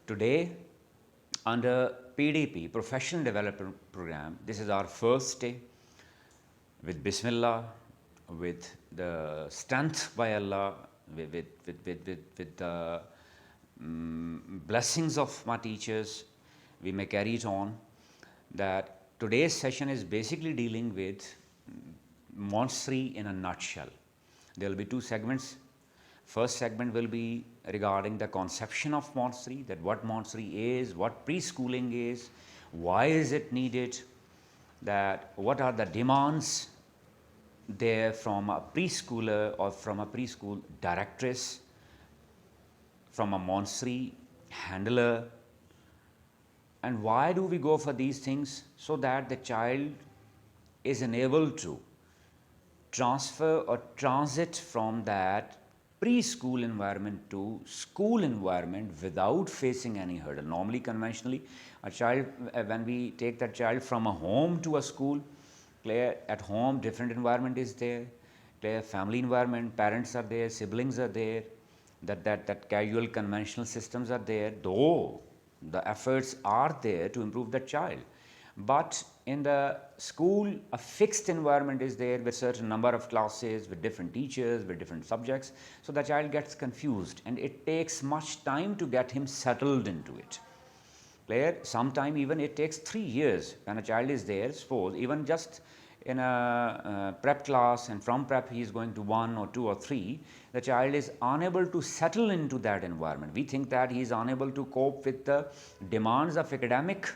Today, under PDP, Professional Development Program, this is our first day with Bismillah, with the strength by Allah, with the blessings of my teachers, we may carry it on. That today's session is basically dealing with Montessori in a nutshell. There will be two segments. First segment will be regarding the conception of Montessori, that what Montessori is, what preschooling is, why is it needed, that what are the demands there from a preschooler or from a preschool directress, from a Montessori handler, and why do we go for these things? So that the child is enabled to transfer or transit from that preschool environment to school environment without facing any hurdle. Normally, conventionally, a child, when we take that child from a home to a school, clear, at home different environment is there, clear, family environment, parents are there, siblings are there, that casual conventional systems are there, though the efforts are there to improve the child. But in the school, a fixed environment is there with certain number of classes, with different teachers, with different subjects. So the child gets confused and it takes much time to get him settled into it. Clear? Sometime even it takes 3 years when a child is there, suppose even just in a prep class, and from prep he is going to 1 or 2 or 3, the child is unable to settle into that environment. We think that he is unable to cope with the demands of academic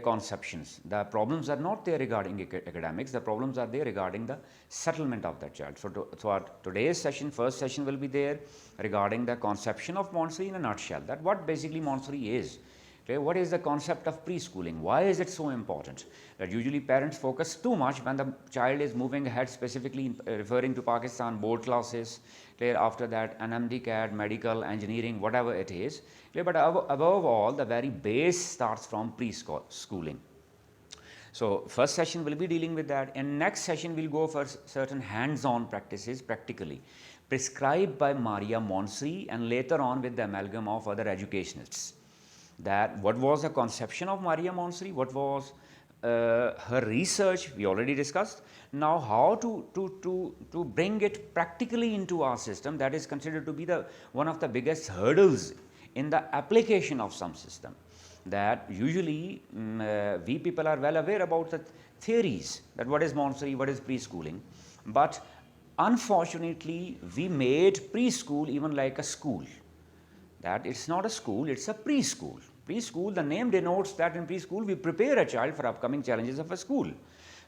conceptions. The problems are not there regarding academics, the problems are there regarding the settlement of that child. So our today's session, first session will be there regarding the conception of Montessori in a nutshell, that what basically Montessori is. Okay, what is the concept of preschooling? Why is it so important? That usually parents focus too much when the child is moving ahead, specifically referring to Pakistan board classes, clear, after that NMD, CAD, medical, engineering, whatever it is. Clear, but above all, the very base starts from preschooling. So first session will be dealing with that, and next session we'll go for certain hands-on practices practically prescribed by Maria Montessori, and later on with the amalgam of other educationists. That what was the conception of Maria Montessori, what was her research, we already discussed. Now how to bring it practically into our system, that is considered to be the one of the biggest hurdles in the application of some system. That usually we people are well aware about the theories, that what is Montessori, what is preschooling, but unfortunately we made preschool even like a school. That it's not a school, it's a preschool. Preschool, the name denotes that in preschool we prepare a child for upcoming challenges of a school.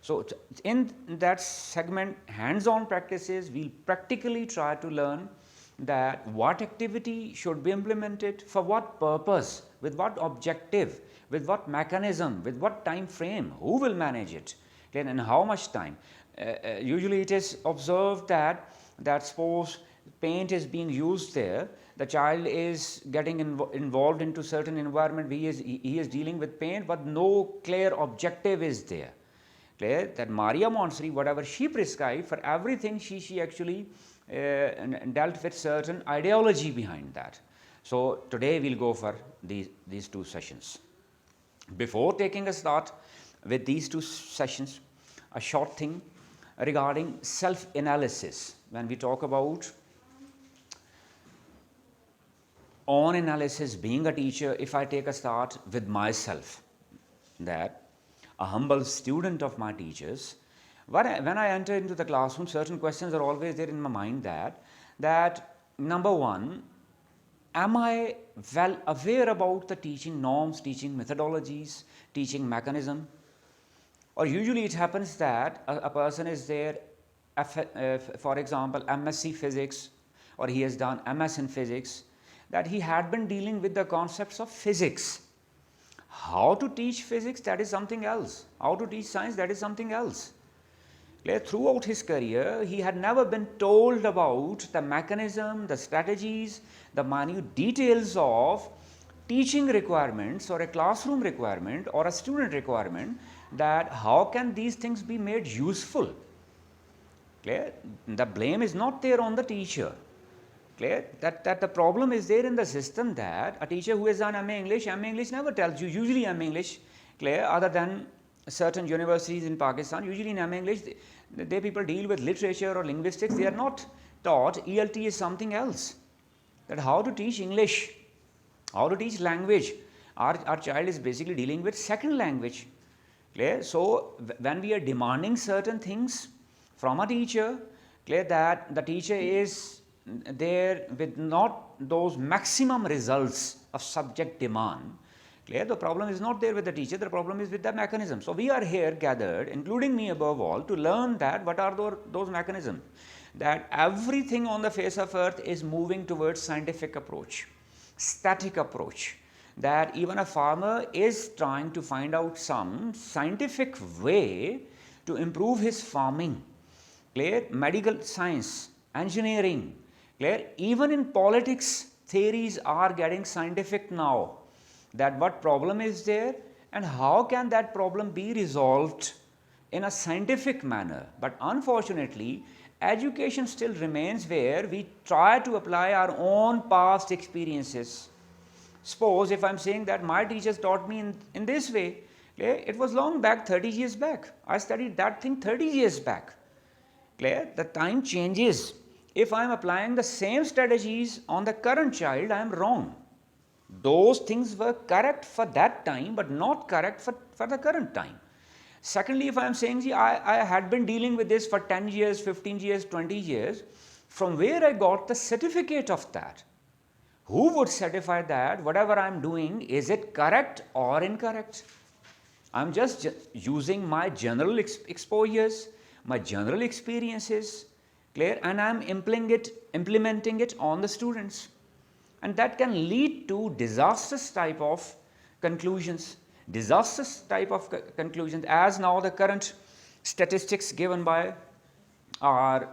So in that segment, hands-on practices, we'll practically try to learn that what activity should be implemented, for what purpose, with what objective, with what mechanism, with what time frame, who will manage it, and how much time. Usually it is observed that suppose paint is being used there, the child is getting involved into certain environment, he is dealing with paint, but no clear objective is there. Clear? That Maria Montessori, whatever she prescribed, for everything she actually dealt with certain ideology behind that. So today we'll go for these two sessions. Before taking a start with these two sessions, a short thing regarding self-analysis. When we talk about own analysis, being a teacher, if I take a start with myself, that a humble student of my teachers, when I enter into the classroom, certain questions are always there in my mind, that number one, am I well aware about the teaching norms, teaching methodologies, teaching mechanism? Or usually it happens that a person is there, for example, MSc physics, or he has done MS in physics, that he had been dealing with the concepts of physics. How to teach physics, that is something else. How to teach science, that is something else. Throughout his career, he had never been told about the mechanism, the strategies, the minute details of teaching requirements or a classroom requirement or a student requirement, that how can these things be made useful. Clear? The blame is not there on the teacher. Clear? That the problem is there in the system that a teacher who has done MA English never tells you, usually MA English, clear, other than certain universities in Pakistan, usually in MA English, they people deal with literature or linguistics, they are not taught. ELT is something else. That how to teach English, how to teach language. Our child is basically dealing with second language. Clear? So when we are demanding certain things from a teacher, clear, that the teacher is there with not those maximum results of subject demand, clear, the problem is not there with the teacher, the problem is with the mechanism. So we are here gathered, including me above all, to learn that what are those mechanisms, that everything on the face of earth is moving towards scientific approach, static approach, that even a farmer is trying to find out some scientific way to improve his farming. Clear? Medical science, engineering, clear? Even in politics, theories are getting scientific now, that what problem is there and how can that problem be resolved in a scientific manner. But unfortunately, education still remains where we try to apply our own past experiences. Suppose if I am saying that my teachers taught me in this way, clear? It was long back, 30 years back. I studied that thing 30 years back. Clear? The time changes. If I am applying the same strategies on the current child, I am wrong. Those things were correct for that time, but not correct for the current time. Secondly, if I am saying, see, I had been dealing with this for 10 years, 15 years, 20 years, from where I got the certificate of that? Who would certify that whatever I am doing, is it correct or incorrect? I am just using my general exposures, my general experiences, clear, and I am implementing it on the students. And that can lead to disastrous type of conclusions. As now the current statistics given by our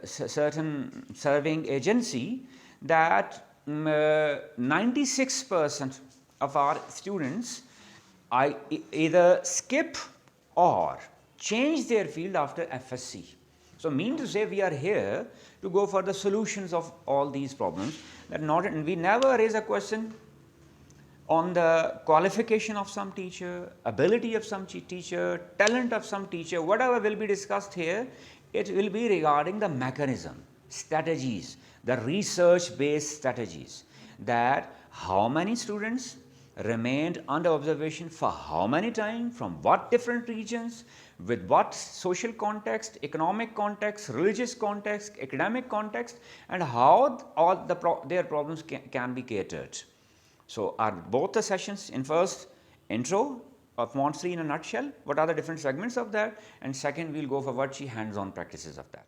certain surveying agency, that 96% of our students either skip or change their field after FSC. So mean to say, we are here to go for the solutions of all these problems. That we never raise a question on the qualification of some teacher, ability of some teacher, talent of some teacher. Whatever will be discussed here, it will be regarding the mechanism, strategies, the research based strategies, that how many students remained under observation for how many time, from what different regions, with what social context, economic context, religious context, academic context, and how all their problems can be catered. So are both the sessions, in first intro of Montessori in a nutshell, what are the different segments of that, and second we'll go for what she hands-on practices of that.